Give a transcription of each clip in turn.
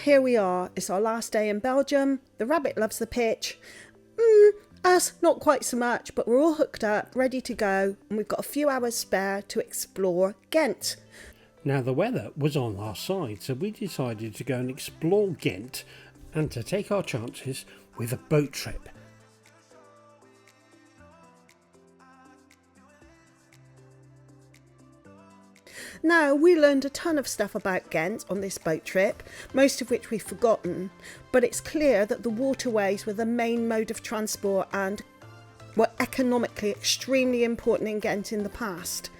here we are. It's our last day in Belgium. The rabbit loves the pitch. Us, not quite so much, but we're all hooked up, ready to go, and we've got a few hours spare to explore Ghent. Now the weather was on our side, so we decided to go and explore Ghent and to take our chances with a boat trip. Now, we learned a ton of stuff about Ghent on this boat trip, most of which we've forgotten, but it's clear that the waterways were the main mode of transport and were economically extremely important in Ghent in the past.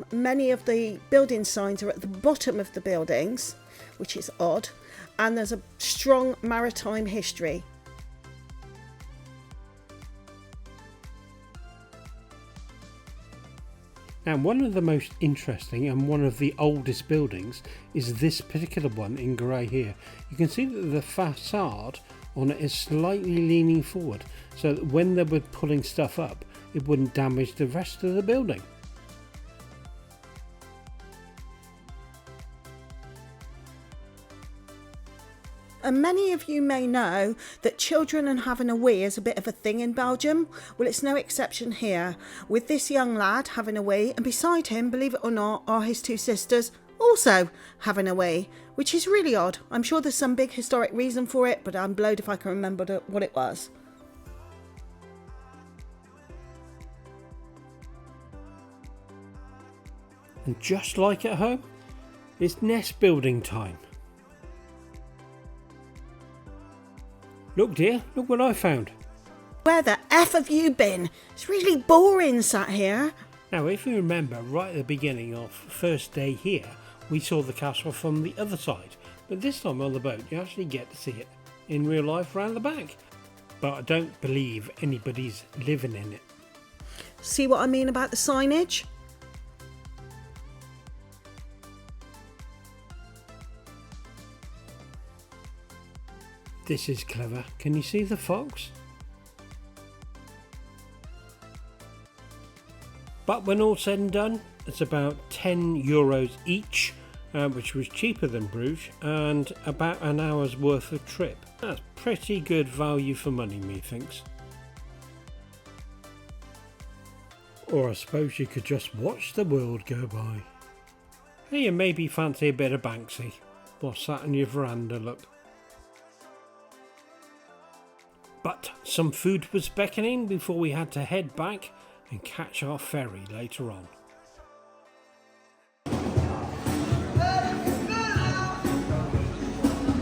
Many of the building signs are at the bottom of the buildings, which is odd, and there's a strong maritime history. Now, one of the most interesting and one of the oldest buildings is this particular one in grey here. You can see that the facade on it is slightly leaning forward, so that when they were pulling stuff up, it wouldn't damage the rest of the building. And many of you may know that children and having a wee is a bit of a thing in Belgium. Well, it's no exception here, with this young lad having a wee, and beside him, believe it or not, are his two sisters also having a wee, which is really odd. I'm sure there's some big historic reason for it, but I'm blowed if I can remember what it was. And just like at home, it's nest building time. Look dear, look what I found. Where the F have you been? It's really boring sat here. Now if you remember right at the beginning of first day here, we saw the castle from the other side. But this time on the boat you actually get to see it in real life round the back. But I don't believe anybody's living in it. See what I mean about the signage? This is clever. Can you see the fox? But when all said and done, it's about €10 each, which was cheaper than Bruges, and about an hour's worth of trip. That's pretty good value for money, methinks. Or I suppose you could just watch the world go by. Hey, you maybe fancy a bit of Banksy. What's that on your veranda, look? But some food was beckoning before we had to head back and catch our ferry later on.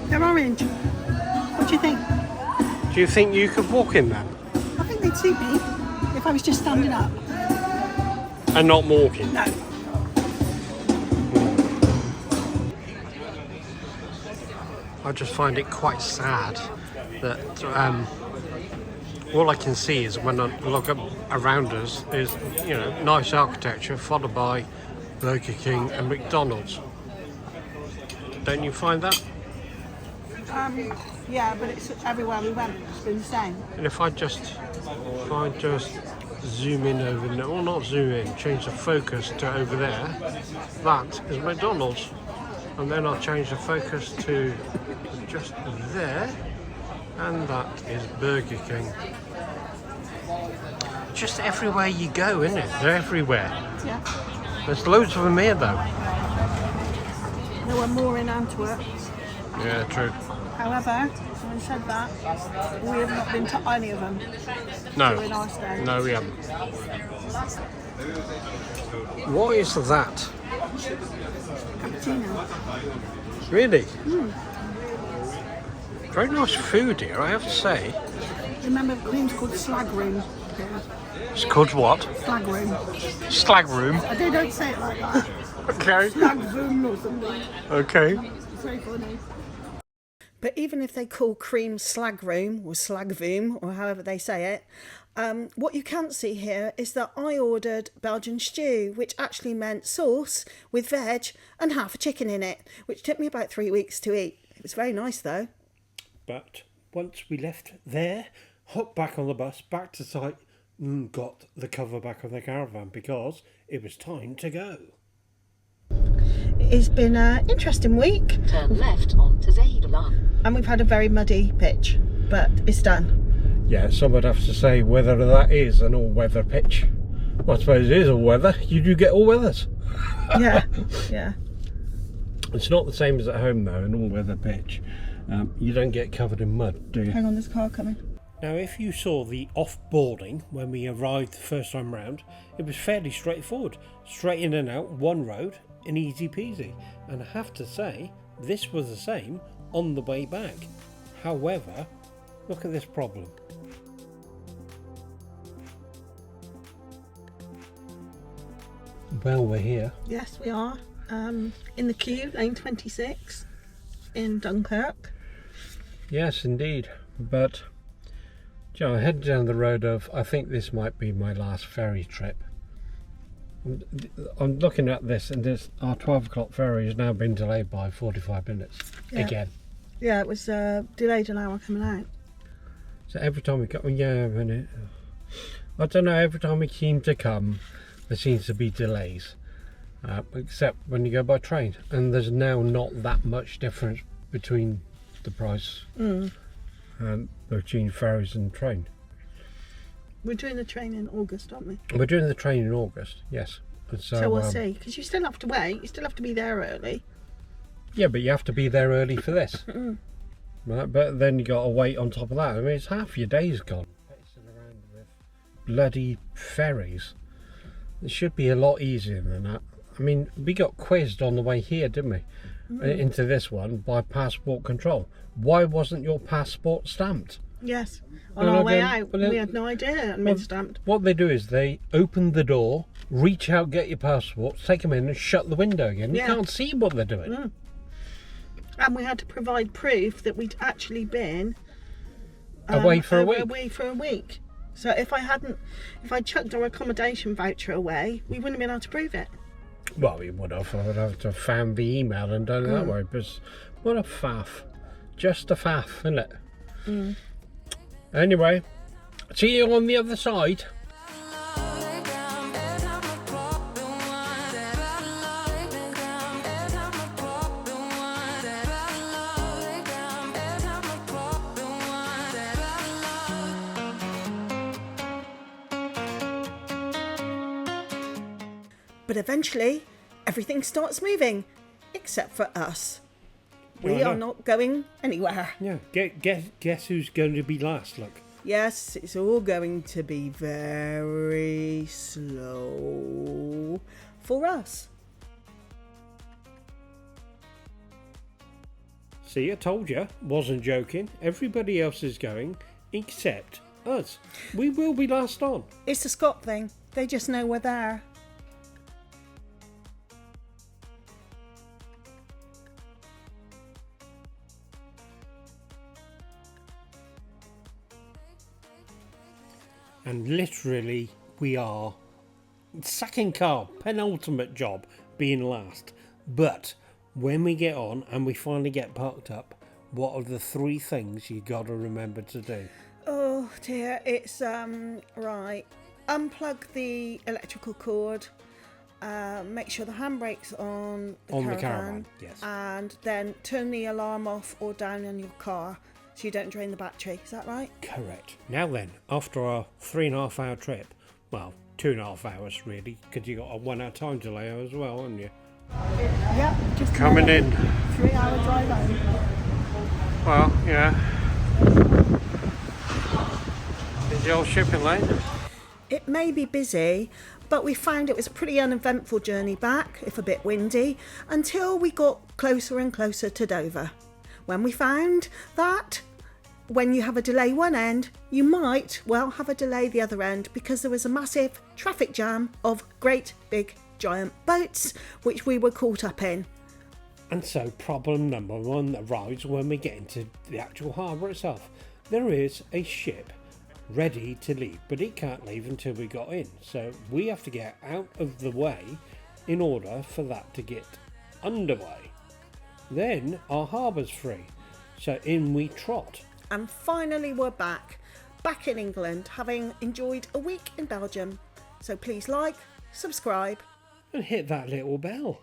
They're orange. What do you think? Do you think you could walk in them? I think they'd suit me if I was just standing up. And not walking? No. I just find it quite sad that all I can see is when I look up around us is, you know, nice architecture followed by Burger King and McDonald's. Don't you find that? Yeah, but it's everywhere we went. It's been the same. And if I just zoom in over there, or not zoom in, change the focus to over there, that is McDonald's. And then I'll change the focus to just there, and that is Burger King. Just everywhere you go, isn't it? They're everywhere. Yeah. There's loads of them here though. There were more in Antwerp. Yeah, true. However, having said that, we have not been to any of them during our stay. No, we haven't. What is that? Cappuccino. Really? Very nice food here, I have to say. Remember, the cream's called slag room. Yeah. It's called what? Slag room. Slag room. They don't say it like that. Okay. Slag room or something. Okay. It's very funny. But even if they call cream slag room or slag voom or however they say it, what you can't see here is that I ordered Belgian stew, which actually meant sauce with veg and half a chicken in it, which took me about 3 weeks to eat. It was very nice though. But once we left there, hopped back on the bus, back to site, and got the cover back on the caravan because it was time to go. It's been an interesting week. Turn left onto Zeeland. And we've had a very muddy pitch, but it's done. Yeah, some would have to say whether that is an all-weather pitch. Well, I suppose it is all-weather. You do get all weathers. Yeah, yeah. It's not the same as at home though, an all-weather pitch. You don't get covered in mud, do you? Hang on, there's a car coming. Now, if you saw the off-boarding when we arrived the first time round, it was fairly straightforward. Straight in and out, one road, and easy peasy. And I have to say, this was the same on the way back. However, look at this problem. Well, we're here. Yes, we are. In the queue, lane 26 in Dunkirk. Yes, indeed. But, you know, I head down the road of, I think this might be my last ferry trip. I'm looking at this, and our 12 o'clock ferry has now been delayed by 45 minutes. Yeah. Again. Yeah, it was delayed an hour coming out. So every time we come, yeah, a minute. I don't know, every time we seem to come, there seems to be delays. Except when you go by train. And there's now not that much difference between the price and between ferries and train. We're doing the train in August, aren't we? We're doing the train in August, yes. And So we'll see, because you still have to wait. You still have to be there early. Yeah, but you have to be there early for this. Right, but then you got to wait on top of that. I mean, it's half your day's gone. Pacing around with bloody ferries. It should be a lot easier than that. I mean, we got quizzed on the way here, didn't we? Into this one by passport control. Why wasn't your passport stamped? Yes. On our way out, we had no idea it had been stamped. What they do is they open the door, reach out, get your passport, take them in and shut the window again. Yeah. You can't see what they're doing. And we had to provide proof that we'd actually been away for a week. Away for a week. So if I chucked our accommodation voucher away, we wouldn't have been able to prove it. Well, we would have. I would have to have found the email and done it that way. But what a faff. Just a faff, isn't it? Anyway, see you on the other side. But eventually, everything starts moving, except for us. We are not going anywhere. Yeah, guess who's going to be last, look. Yes, it's all going to be very slow for us. See, I told you, wasn't joking. Everybody else is going, except us. We will be last on. It's a Scot thing. They just know we're there. And literally, we are second car, penultimate job, being last. But when we get on and we finally get parked up, what are the 3 things you got to remember to do? Oh dear, it's right. Unplug the electrical cord. Make sure the handbrake's on the caravan. Yes. And then turn the alarm off or down in your car so you don't drain the battery. Is that right? Correct. Now then, after our 3.5 hour trip, well, 2.5 hours really, because you got a 1 hour time delay as well, haven't you? Yep. Just Coming in. 3-hour drive home. Well, yeah. Busy old shipping lane. It may be busy, but we found it was a pretty uneventful journey back, if a bit windy, until we got closer and closer to Dover. When we found that when you have a delay one end, you might, well, have a delay the other end, because there was a massive traffic jam of great big giant boats, which we were caught up in. And so problem number 1 arrives when we get into the actual harbour itself. There is a ship ready to leave, but it can't leave until we got in. So we have to get out of the way in order for that to get underway. Then our harbour's free, so in we trot. And finally we're back in England, having enjoyed a week in Belgium. So please like, subscribe, And hit that little bell.